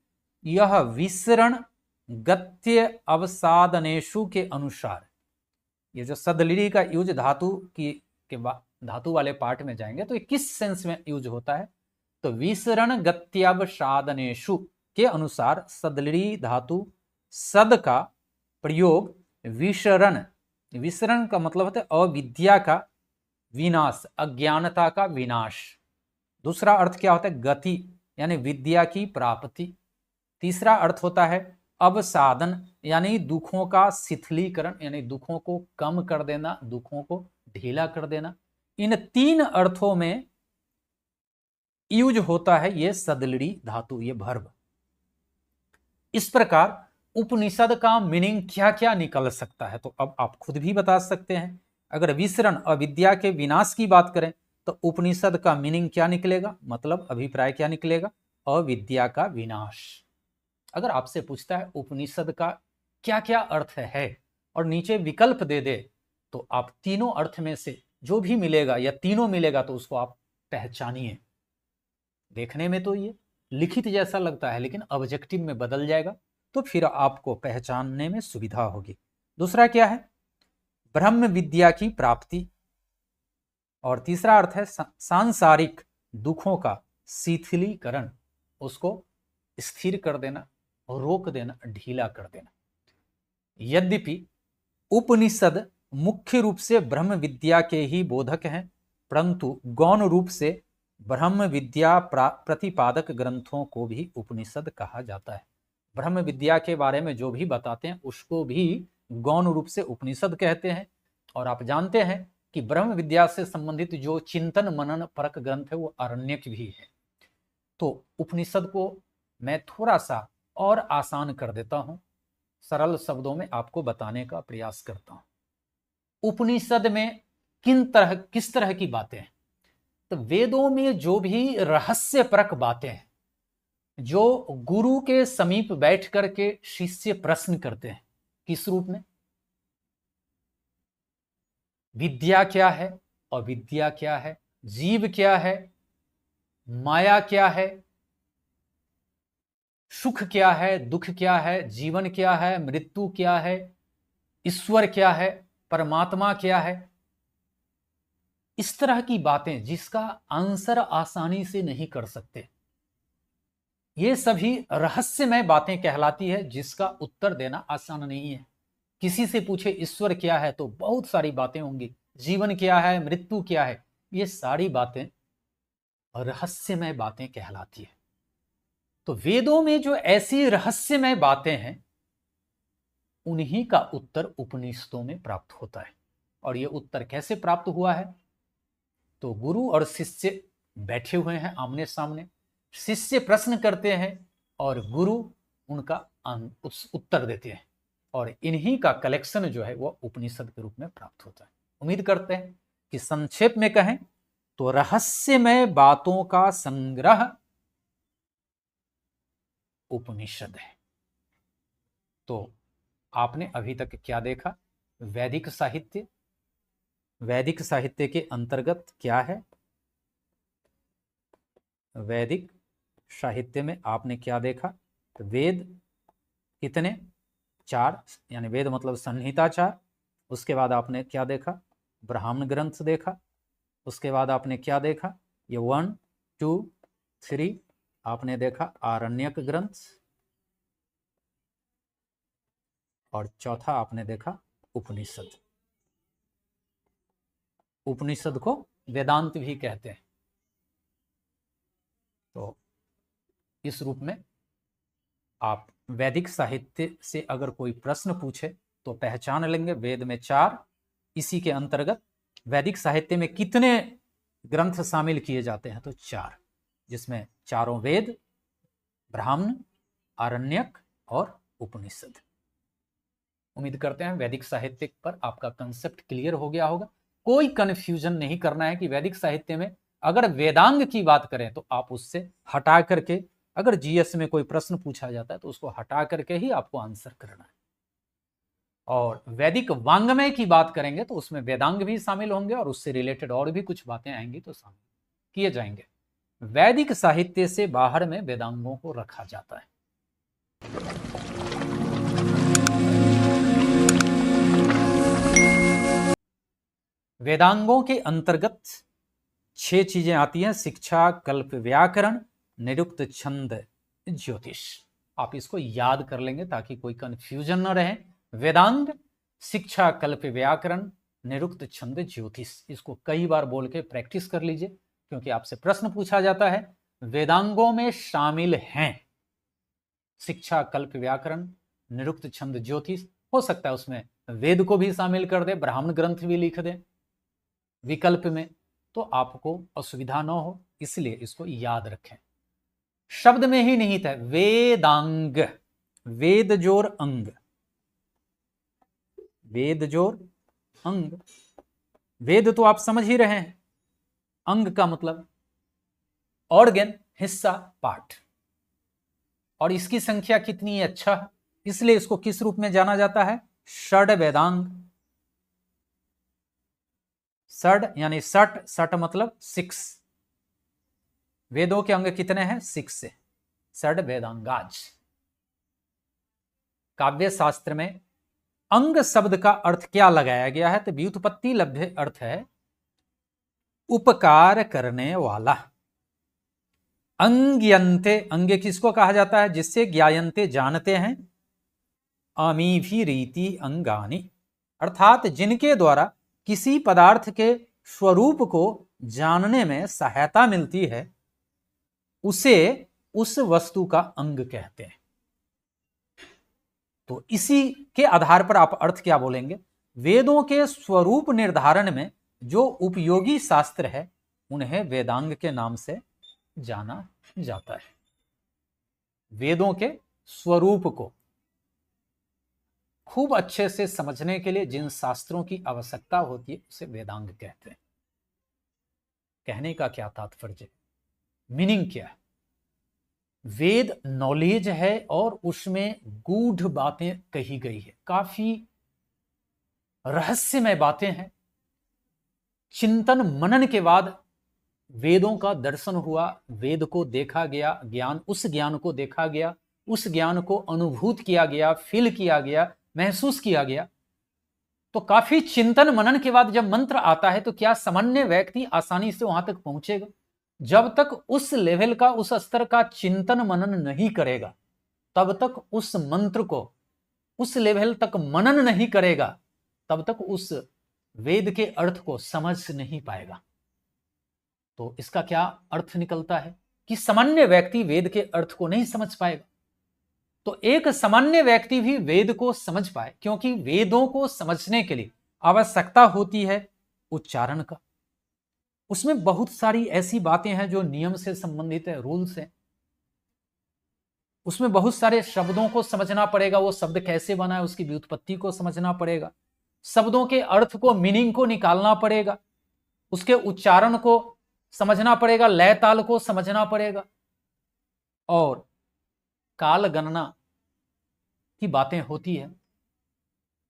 यह विसरण गत्य अवसादनेशु के अनुसार, ये जो सदलड़ी का यूज धातु की के धातु वाले पार्ट में जाएंगे तो ये किस सेंस में यूज होता है? तो विसरण गत्यावसादनेशु के अनुसार सदलड़ी धातु सद का प्रयोग विसरण, विसरण का मतलब होता है अविद्या का विनाश, अज्ञानता का विनाश। दूसरा अर्थ क्या होता है? गति यानी विद्या की प्राप्ति। तीसरा अर्थ होता है अवसादन यानी दुखों का शिथिलीकरण, यानी दुखों को कम कर देना, दुखों को ढीला कर देना। इन तीन अर्थों में यूज होता है ये सदलड़ी धातु, ये भर्व। इस प्रकार उपनिषद का मीनिंग क्या क्या निकल सकता है तो अब आप खुद भी बता सकते हैं। अगर विसरण अविद्या के विनाश की बात करें तो उपनिषद का मीनिंग क्या निकलेगा, मतलब अभिप्राय क्या निकलेगा? अविद्या का विनाश। अगर आपसे पूछता है उपनिषद का क्या क्या अर्थ है और नीचे विकल्प दे दे तो आप तीनों अर्थ में से जो भी मिलेगा या तीनों मिलेगा तो उसको आप पहचानिए। देखने में तो ये लिखित जैसा लगता है लेकिन ऑब्जेक्टिव में बदल जाएगा तो फिर आपको पहचानने में सुविधा होगी। दूसरा क्या है? ब्रह्म विद्या की प्राप्ति। और तीसरा अर्थ है सांसारिक दुखों का शिथिलीकरण, उसको स्थिर कर देना, रोक देना, ढीला कर देना। यद्यपि उपनिषद मुख्य रूप से ब्रह्म विद्या के ही बोधक हैं, परंतु गौण रूप से ब्रह्म विद्या प्रतिपादक ग्रंथों को भी उपनिषद कहा जाता है। ब्रह्म विद्या के बारे में जो भी बताते हैं उसको भी गौण रूप से उपनिषद कहते हैं। और आप जानते हैं कि ब्रह्म विद्या से संबंधित जो चिंतन मनन परक ग्रंथ है वो आरण्यक भी है। तो उपनिषद को मैं थोड़ा सा और आसान कर देता हूं, सरल शब्दों में आपको बताने का प्रयास करता हूं। उपनिषद में किस तरह की बातें हैं? तो वेदों में जो भी रहस्य परक बातें हैं, जो गुरु के समीप बैठ करके शिष्य प्रश्न करते हैं, किस रूप में? विद्या क्या है, अविद्या क्या है, जीव क्या है, माया क्या है, सुख क्या है, दुख क्या है, जीवन क्या है, मृत्यु क्या है, ईश्वर क्या है, परमात्मा क्या है, इस तरह की बातें जिसका आंसर आसानी से नहीं कर सकते, ये सभी रहस्यमय बातें कहलाती है जिसका उत्तर देना आसान नहीं है। किसी से पूछे ईश्वर क्या है तो बहुत सारी बातें होंगी, जीवन क्या है, मृत्यु क्या है, ये सारी बातें रहस्यमय बातें कहलाती है। तो वेदों में जो ऐसी रहस्यमय बातें हैं उन्हीं का उत्तर उपनिषदों में प्राप्त होता है। और ये उत्तर कैसे प्राप्त हुआ है? तो गुरु और शिष्य बैठे हुए हैं आमने सामने, शिष्य प्रश्न करते हैं और गुरु उनका उत्तर देते हैं, और इन्हीं का कलेक्शन जो है वो उपनिषद के रूप में प्राप्त होता है। उम्मीद करते हैं कि संक्षेप में कहें तो रहस्यमय बातों का संग्रह उपनिषद है। तो आपने अभी तक क्या देखा? वैदिक साहित्य। वैदिक साहित्य के अंतर्गत क्या है? वैदिक साहित्य में आपने क्या देखा? तो वेद कितने? 4, यानी वेद मतलब संहिता 4। उसके बाद आपने क्या देखा? ब्राह्मण ग्रंथ देखा। उसके बाद आपने क्या देखा? ये 1, 2, 3 आपने देखा आरण्यक ग्रंथ, और चौथा आपने देखा उपनिषद। उपनिषद को वेदांत भी कहते हैं। तो इस रूप में आप वैदिक साहित्य से अगर कोई प्रश्न पूछे तो पहचान लेंगे। वेद में 4, इसी के अंतर्गत वैदिक साहित्य में कितने ग्रंथ शामिल किए जाते हैं, तो 4, जिसमें चारों वेद, ब्राह्मण, आरण्यक और उपनिषद। उम्मीद करते हैं वैदिक साहित्य पर आपका कंसेप्ट क्लियर हो गया होगा। कोई कंफ्यूजन नहीं करना है कि वैदिक साहित्य में अगर वेदांग की बात करें तो आप उससे हटा करके, अगर जीएस में कोई प्रश्न पूछा जाता है तो उसको हटा करके ही आपको आंसर करना है। और वैदिक वांग्मय की बात करेंगे तो उसमें वेदांग भी शामिल होंगे और उससे रिलेटेड और भी कुछ बातें आएंगी तो शामिल किए जाएंगे। वैदिक साहित्य से बाहर में वेदांगों को रखा जाता है। वेदांगों के अंतर्गत 6 चीजें आती हैं: शिक्षा, कल्प, व्याकरण, निरुक्त, छंद, ज्योतिष। आप इसको याद कर लेंगे ताकि कोई कंफ्यूजन न रहे। वेदांग, शिक्षा, कल्प, व्याकरण, निरुक्त, छंद, ज्योतिष। इसको कई बार बोल के प्रैक्टिस कर लीजिए, क्योंकि आपसे प्रश्न पूछा जाता है। वेदांगों में शामिल हैं शिक्षा, कल्प, व्याकरण, निरुक्त, छंद, ज्योतिष। हो सकता है उसमें वेद को भी शामिल कर दे, ब्राह्मण ग्रंथ भी लिख दे विकल्प में, तो आपको असुविधा न हो, इसलिए इसको याद रखें। शब्द में ही निहित है वेदांग, वेद जोर अंग, वेद जोर अंग। वेद तो आप समझ ही रहे हैं, अंग का मतलब ऑर्गन, हिस्सा, पार्ट। और इसकी संख्या कितनी अच्छा, इसलिए इसको किस रूप में जाना जाता है? षड वेदांग। षड यानी सट, सट मतलब 6। वेदों के अंग कितने हैं? 6 से षड वेदांगाज। काव्य शास्त्र में अंग शब्द का अर्थ क्या लगाया गया है? तो व्युत्पत्ति लब्ध अर्थ है उपकार करने वाला। अंग्यंते, अंग्य किसको कहा जाता है? जिससे ज्ञायन्ते जानते हैं, अमी भी रीति अंगानी, अर्थात जिनके द्वारा किसी पदार्थ के स्वरूप को जानने में सहायता मिलती है, उसे उस वस्तु का अंग कहते हैं। तो इसी के आधार पर आप अर्थ क्या बोलेंगे? वेदों के स्वरूप निर्धारण में जो उपयोगी शास्त्र है उन्हें वेदांग के नाम से जाना जाता है। वेदों के स्वरूप को खूब अच्छे से समझने के लिए जिन शास्त्रों की आवश्यकता होती है उसे वेदांग कहते हैं। कहने का क्या तात्पर्य, मीनिंग क्या है? वेद नॉलेज है और उसमें गूढ़ बातें कही गई है, काफी रहस्यमय बातें हैं। चिंतन मनन के बाद वेदों का दर्शन हुआ, वेद को देखा गया, ज्ञान, उस ज्ञान को देखा गया, उस ज्ञान को अनुभूत किया गया, फील किया गया, महसूस किया गया। तो काफी चिंतन मनन के बाद जब मंत्र आता है तो क्या सामान्य व्यक्ति आसानी से वहां तक पहुंचेगा? जब तक उस लेवल का, उस स्तर का चिंतन मनन नहीं करेगा, तब तक उस मंत्र को, उस लेवल तक मनन नहीं करेगा, तब तक उस वेद के अर्थ को समझ नहीं पाएगा। तो इसका क्या अर्थ निकलता है कि सामान्य व्यक्ति वेद के अर्थ को नहीं समझ पाएगा। तो एक सामान्य व्यक्ति भी वेद को समझ पाए, क्योंकि वेदों को समझने के लिए आवश्यकता होती है उच्चारण का। उसमें बहुत सारी ऐसी बातें हैं जो नियम से संबंधित है, रूल्स है। उसमें बहुत सारे शब्दों को समझना पड़ेगा, वो शब्द कैसे बना है उसकी व्युत्पत्ति को समझना पड़ेगा, शब्दों के अर्थ को, मीनिंग को निकालना पड़ेगा, उसके उच्चारण को समझना पड़ेगा, लय ताल को समझना पड़ेगा, और काल गणना की बातें होती है।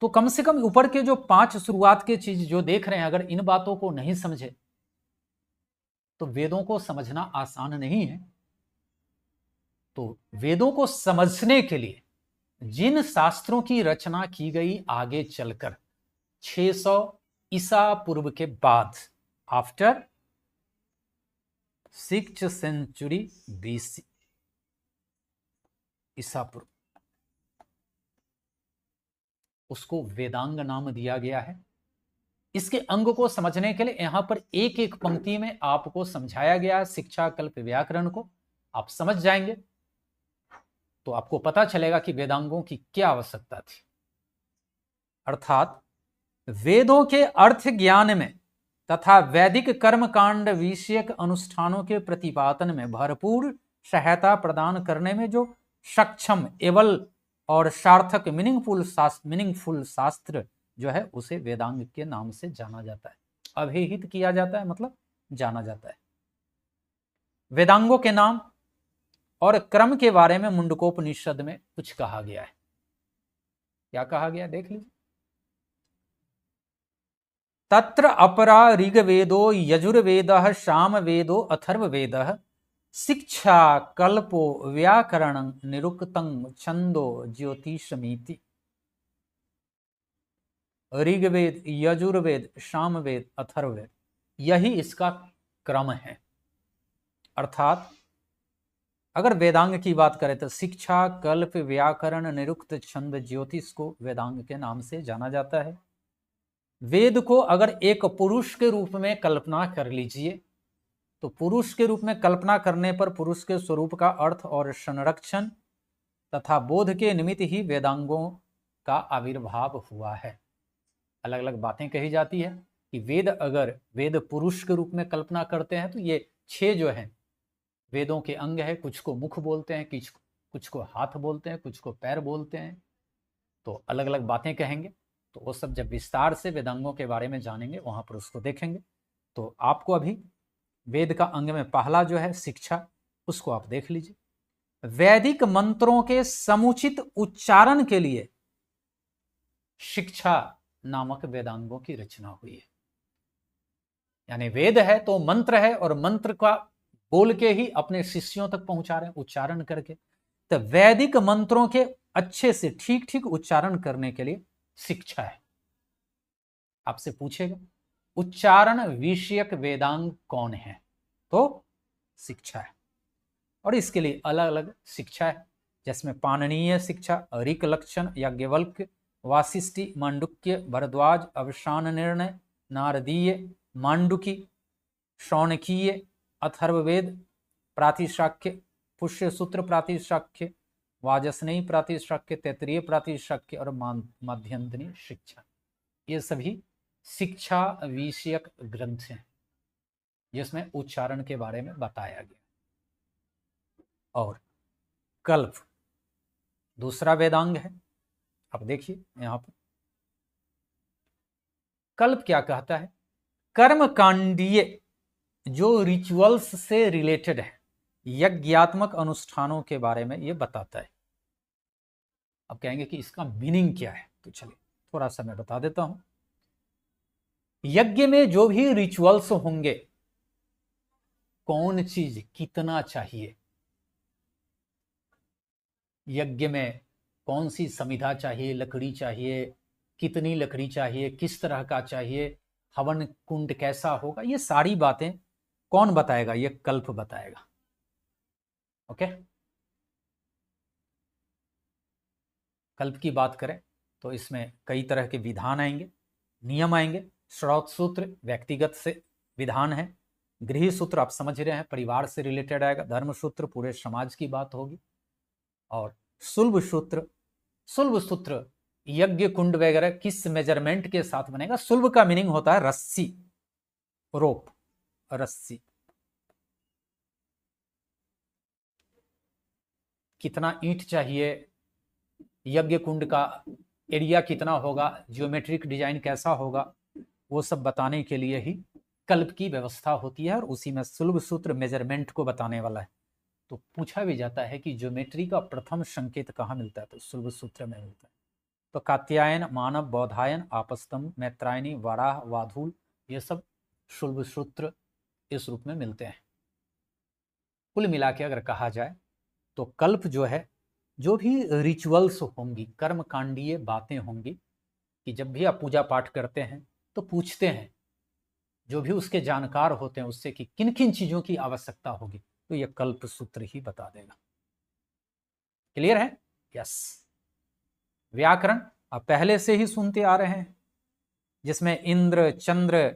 तो कम से कम ऊपर के जो 5 शुरुआत के चीज जो देख रहे हैं, अगर इन बातों को नहीं समझे तो वेदों को समझना आसान नहीं है। तो वेदों को समझने के लिए जिन शास्त्रों की रचना की गई आगे चलकर 600 ईसा पूर्व के बाद, आफ्टर 6th century BC, ईसा पूर्व, उसको वेदांग नाम दिया गया है। इसके अंग को समझने के लिए यहां पर एक एक पंक्ति में आपको समझाया गया है। शिक्षा, कल्प, व्याकरण को आप समझ जाएंगे तो आपको पता चलेगा कि वेदांगों की क्या आवश्यकता थी। अर्थात वेदों के अर्थ ज्ञान में तथा वैदिक कर्मकांड विषयक अनुष्ठानों के प्रतिपादन में भरपूर सहायता प्रदान करने में जो सक्षम, एबल और सार्थक मीनिंगफुल शास्त्र जो है उसे वेदांग के नाम से जाना जाता है। अभिहित किया जाता है मतलब जाना जाता है। वेदांगों के नाम और क्रम के बारे में मुंडकोपनिषद में कुछ कहा गया है। क्या कहा गया देख लीजिए। तत्र अपरा ऋग्वेदो यजुर्वेदः सामवेदो अथर्ववेदः शिक्षा कल्पो व्याकरण निरुक्तं छंदो ज्योतिषमिति। ऋग्वेद, यजुर्वेद, सामवेद, अथर्ववेद, यही इसका क्रम है। अर्थात अगर वेदांग की बात करें तो शिक्षा, कल्प, व्याकरण, निरुक्त, छंद, ज्योतिष को वेदांग के नाम से जाना जाता है। वेद को अगर एक पुरुष के रूप में कल्पना कर लीजिए तो पुरुष के रूप में कल्पना करने पर पुरुष के स्वरूप का अर्थ और संरक्षण तथा बोध के निमित्त ही वेदांगों का आविर्भाव हुआ है। अलग अलग बातें कही जाती है कि अगर वेद पुरुष के रूप में कल्पना करते हैं तो ये 6 जो है वेदों के अंग है। कुछ को मुख बोलते हैं, कुछ को हाथ बोलते हैं, कुछ को पैर बोलते हैं, तो अलग अलग बातें कहेंगे। तो वो सब जब विस्तार से वेदांगों के बारे में जानेंगे वहां पर उसको देखेंगे। तो आपको अभी वेद का अंग में पहला जो है शिक्षा, उसको आप देख लीजिए। वैदिक मंत्रों के समुचित उच्चारण के लिए शिक्षा नामक वेदांगों की रचना हुई है। यानी वेद है तो मंत्र है और मंत्र का बोल के ही अपने शिष्यों तक पहुंचा रहे हैं, उच्चारण करके। तो वैदिक मंत्रों के अच्छे से ठीक ठीक उच्चारण करने के लिए शिक्षा है। आपसे पूछेगा उच्चारण विषयक वेदांग कौन है, तो शिक्षा है। और इसके लिए अलग अलग शिक्षा है, जिसमें पाणनीय शिक्षा, ऋक लक्षण, याज्ञवल्क्य, वासिष्ठी, मांडुक्य, भरद्वाज, अवसान निर्णय, नारदीय, मांडुकी, शौनकीय, अथर्ववेद, प्रातिशाख्य, पुष्य सूत्र प्रातिशाख्य, वाजस्नेयी प्रातिशाख्य, तैत्तिरीय प्रातिशाख्य और माध्यंतनी शिक्षा, ये सभी शिक्षा विषयक ग्रंथ हैं जिसमें उच्चारण के बारे में बताया गया। और कल्प दूसरा वेदांग है। अब देखिए यहां पर कल्प क्या कहता है। कर्मकांडीय जो रिचुअल्स से रिलेटेड है, यज्ञात्मक अनुष्ठानों के बारे में ये बताता है। अब कहेंगे कि इसका मीनिंग क्या है, तो चलिए थोड़ा सा मैं बता देता हूं। यज्ञ में जो भी रिचुअल्स होंगे, कौन चीज कितना चाहिए, यज्ञ में कौन सी समिधा चाहिए, लकड़ी चाहिए, कितनी लकड़ी चाहिए, किस तरह का चाहिए, हवन कुंड कैसा होगा, ये सारी बातें कौन बताएगा, ये कल्प बताएगा। ओके, कल्प की बात करें तो इसमें कई तरह के विधान आएंगे, नियम आएंगे। श्रौत सूत्र व्यक्तिगत से विधान है, गृह सूत्र आप समझ रहे हैं परिवार से रिलेटेड आएगा, धर्म सूत्र पूरे समाज की बात होगी, और सुल्ब सूत्र यज्ञ कुंड वगैरह किस मेजरमेंट के साथ बनेगा। सुल्ब का मीनिंग होता है रस्सी, रोप, रस्सी। कितना ईंट चाहिए, यज्ञ कुंड का एरिया कितना होगा, ज्योमेट्रिक डिजाइन कैसा होगा, वो सब बताने के लिए ही कल्प की व्यवस्था होती है। और उसी में सुल्ब सूत्र मेजरमेंट को बताने वाला है। तो पूछा भी जाता है कि ज्योमेट्री का प्रथम संकेत कहाँ मिलता है, तो सुल्ब सूत्र में मिलता है। तो कात्यायन, मानव, बौधायन, आपस्तंभ, मैत्रायनी, वाराह, वाधूल, ये सब शुल्ब सूत्र इस रूप में मिलते हैं। कुल मिला के अगर कहा जाए तो कल्प जो है, जो भी रिचुअल्स होंगी, कर्मकांडीय बातें होंगी, कि जब भी आप पूजा पाठ करते हैं तो पूछते हैं जो भी उसके जानकार होते हैं उससे कि किन किन चीजों की आवश्यकता होगी, तो यह कल्प सूत्र ही बता देगा। क्लियर है? यस। व्याकरण आप पहले से ही सुनते आ रहे हैं, जिसमें इंद्र, चंद्र,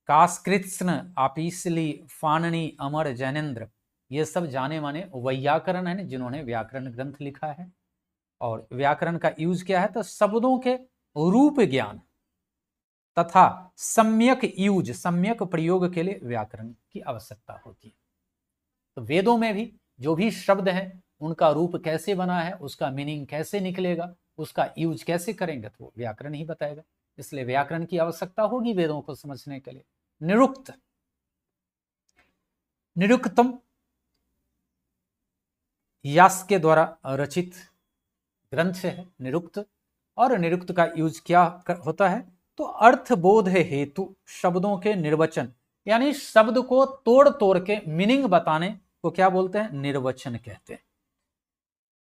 कास्कृत्स्न, आपिसली, फाननी, अमर, जैनेन्द्र, ये सब जाने माने वैयाकरण है जिन्होंने व्याकरण ग्रंथ लिखा है। और व्याकरण का यूज क्या है, तो शब्दों के रूप ज्ञान तथा सम्यक यूज, सम्यक प्रयोग के लिए व्याकरण की आवश्यकता होती है। तो वेदों में भी जो भी शब्द हैं उनका रूप कैसे बना है, उसका मीनिंग कैसे निकलेगा, उसका यूज कैसे करेंगे, तो व्याकरण ही बताएगा। इसलिए व्याकरण की आवश्यकता होगी वेदों को समझने के लिए। निरुक्त, निरुक्तम यास के द्वारा रचित ग्रंथ है निरुक्त। और निरुक्त का यूज क्या होता है, तो अर्थबोध हेतु शब्दों के निर्वचन, यानी शब्द को तोड़ तोड़ के मीनिंग बताने को क्या बोलते हैं, निर्वचन कहते हैं।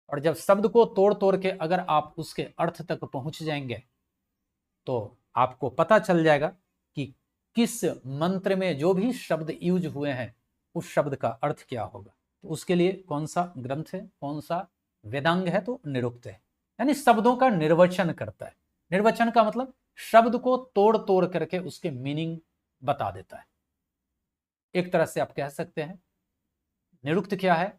और जब शब्द को तोड़ तोड़ के अगर आप उसके अर्थ तक पहुंच जाएंगे तो आपको पता चल जाएगा कि किस मंत्र में जो भी शब्द यूज हुए हैं उस शब्द का अर्थ क्या होगा। तो उसके लिए कौन सा ग्रंथ है, कौन सा वेदांग है, तो निरुक्त है। यानी शब्दों का निर्वचन करता है। निर्वचन का मतलब शब्द को तोड़ तोड़ करके उसके मीनिंग बता देता है। एक तरह से आप कह सकते हैं निरुक्त क्या है,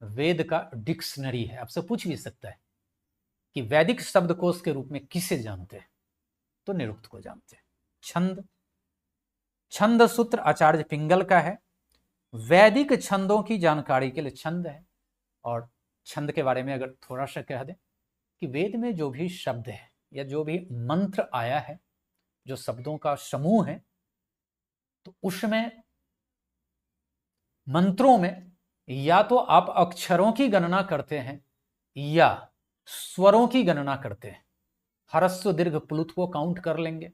वेद का डिक्शनरी है। आपसे पूछ भी सकता है कि वैदिक शब्दकोश के रूप में किसे जानते हैं, तो निरुक्त को जानते हैं। छंद, छंद सूत्र आचार्य पिंगल का है। वैदिक छंदों की जानकारी के लिए छंद है। और छंद के बारे में अगर थोड़ा सा कह दें कि वेद में जो भी शब्द है या जो भी मंत्र आया है, जो शब्दों का समूह है, तो उसमें मंत्रों में या तो आप अक्षरों की गणना करते हैं या स्वरों की गणना करते हैं। ह्रस्व दीर्घ प्लुत को काउंट कर लेंगे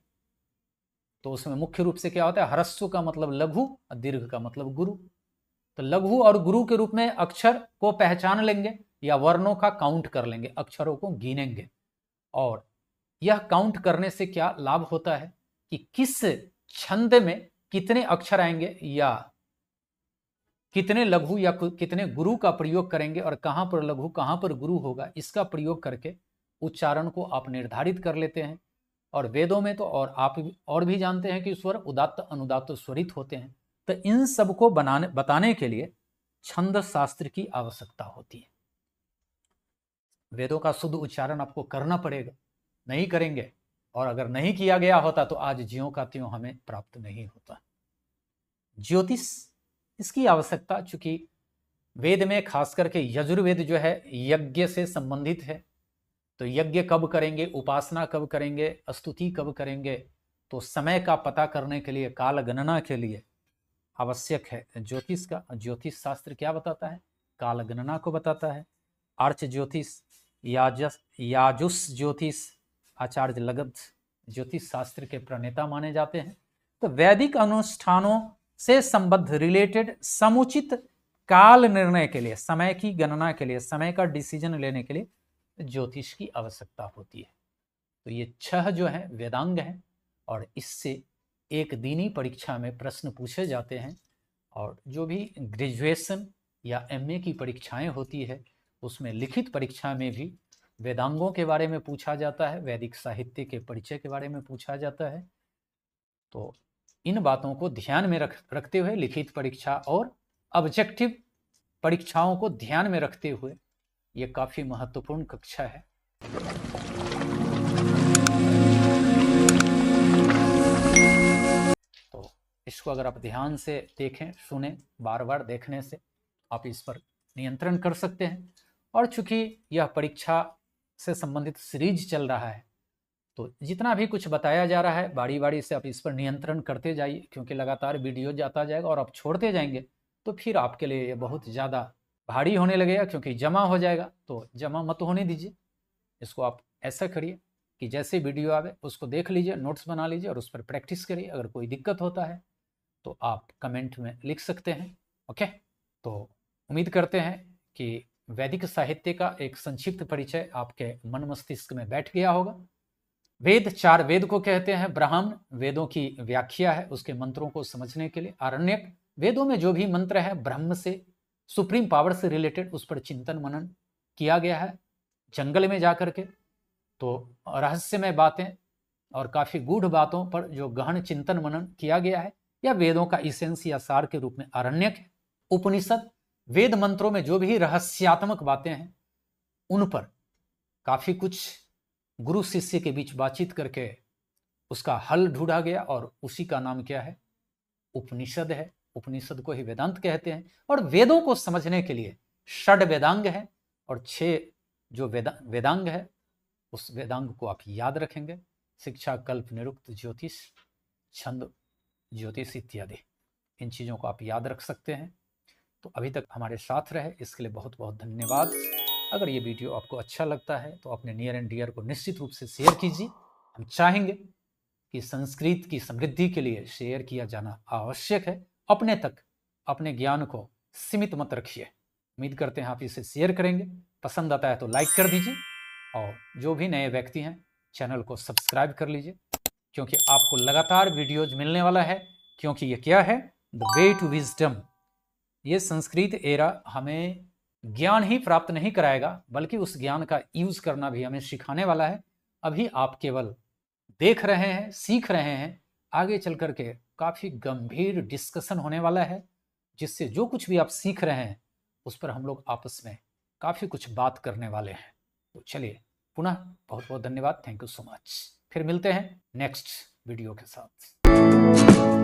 तो उसमें मुख्य रूप से क्या होता है, ह्रस्व का मतलब लघु और दीर्घ का मतलब गुरु। तो लघु और गुरु के रूप में अक्षर को पहचान लेंगे या वर्णों का काउंट कर लेंगे, अक्षरों को गिनेंगे। और यह काउंट करने से क्या लाभ होता है कि किस छंद में कितने अक्षर आएंगे या कितने लघु या कितने गुरु का प्रयोग करेंगे और कहां पर लघु कहां पर गुरु होगा, इसका प्रयोग करके उच्चारण को आप निर्धारित कर लेते हैं। और वेदों में तो और आप और भी जानते हैं कि स्वर उदात्त अनुदात्त स्वरित होते हैं। तो इन सब को बताने के लिए छंद शास्त्र की आवश्यकता होती है। वेदों का शुद्ध उच्चारण आपको करना पड़ेगा, नहीं करेंगे और अगर नहीं किया गया होता तो आज ज्यों का त्यों हमें प्राप्त नहीं होता। ज्योतिष, इसकी आवश्यकता, चूंकि वेद में खास करके यजुर्वेद जो है यज्ञ से संबंधित है, तो यज्ञ कब करेंगे, उपासना कब करेंगे, स्तुति कब करेंगे, तो समय का पता करने के लिए, काल गणना के लिए आवश्यक है ज्योतिष का। ज्योतिष शास्त्र क्या बताता है, काल गणना को बताता है। आर्च ज्योतिष, याजुस ज्योतिष, आचार्य लगध ज्योतिष शास्त्र के प्रणेता माने जाते हैं। तो वैदिक अनुष्ठानों से संबद्ध रिलेटेड समुचित काल निर्णय के लिए, समय की गणना के लिए, समय का डिसीजन लेने के लिए ज्योतिष की आवश्यकता होती है। तो ये 6 जो है वेदांग हैं और इससे एक दिनी परीक्षा में प्रश्न पूछे जाते हैं। और जो भी ग्रेजुएशन या एमए की परीक्षाएं होती है उसमें लिखित परीक्षा में भी वेदांगों के बारे में पूछा जाता है, वैदिक साहित्य के परिचय के बारे में पूछा जाता है। तो इन बातों को ध्यान में रखते हुए लिखित परीक्षा और ऑब्जेक्टिव परीक्षाओं को ध्यान में रखते हुए ये काफी महत्वपूर्ण कक्षा है। तो इसको अगर आप ध्यान से देखें, सुने, बार बार देखने से आप इस पर नियंत्रण कर सकते हैं। और चूंकि यह परीक्षा से संबंधित सीरीज चल रहा है तो जितना भी कुछ बताया जा रहा है बारी बारी से आप इस पर नियंत्रण करते जाइए, क्योंकि लगातार वीडियो जाता जाएगा और आप छोड़ते जाएंगे तो फिर आपके लिए ये बहुत ज़्यादा भारी होने लगेगा, क्योंकि जमा हो जाएगा। तो जमा मत होने दीजिए, इसको आप ऐसा करिए कि जैसे वीडियो आवे उसको देख लीजिए, नोट्स बना लीजिए और उस पर प्रैक्टिस करिए। अगर कोई दिक्कत होता है तो आप कमेंट में लिख सकते हैं। ओके, तो उम्मीद करते हैं कि वैदिक साहित्य का एक संक्षिप्त परिचय आपके मन मस्तिष्क में बैठ गया होगा। वेद 4 वेद को कहते हैं। ब्राह्मण वेदों की व्याख्या है उसके मंत्रों को समझने के लिए। आरण्यक वेदों में जो भी मंत्र है ब्रह्म से, सुप्रीम पावर से रिलेटेड, उस पर चिंतन मनन किया गया है जंगल में जाकर के। तो रहस्यमय बातें और काफी गूढ़ बातों पर जो गहन चिंतन मनन किया गया है या वेदों का इसेंस या सार के रूप में आरण्यक है। उपनिषद वेद मंत्रों में जो भी रहस्यात्मक बातें हैं उन पर काफी कुछ गुरु शिष्य के बीच बातचीत करके उसका हल ढूंढा गया और उसी का नाम क्या है? उपनिषद है। उपनिषद को ही वेदांत कहते हैं। और वेदों को समझने के लिए 6 वेदांग है और 6 जो वेदांग है उस वेदांग को आप याद रखेंगे। शिक्षा, कल्प, निरुक्त, ज्योतिष, छंद, ज्योतिष इत्यादि, इन चीजों को आप याद रख सकते हैं। तो अभी तक हमारे साथ रहे इसके लिए बहुत बहुत धन्यवाद। अगर ये वीडियो आपको अच्छा लगता है तो अपने नियर एंड डियर को निश्चित रूप से शेयर कीजिए। हम चाहेंगे कि संस्कृत की समृद्धि के लिए शेयर किया जाना आवश्यक है। अपने तक अपने ज्ञान को सीमित मत रखिए। उम्मीद करते हैं आप इसे शेयर करेंगे। पसंद आता है तो लाइक कर दीजिए और जो भी नए व्यक्ति हैं चैनल को सब्सक्राइब कर लीजिए, क्योंकि आपको लगातार वीडियोज मिलने वाला है। क्योंकि ये क्या है? The way to wisdom. ये संस्कृत एरा हमें ज्ञान ही प्राप्त नहीं कराएगा, बल्कि उस ज्ञान का यूज करना भी हमें सिखाने वाला है। अभी आप केवल देख रहे हैं, सीख रहे हैं। आगे चल करके काफी गंभीर डिस्कशन होने वाला है, जिससे जो कुछ भी आप सीख रहे हैं उस पर हम लोग आपस में काफी कुछ बात करने वाले हैं। तो चलिए, पुनः बहुत बहुत धन्यवाद। Thank you so much. फिर मिलते हैं नेक्स्ट वीडियो के साथ।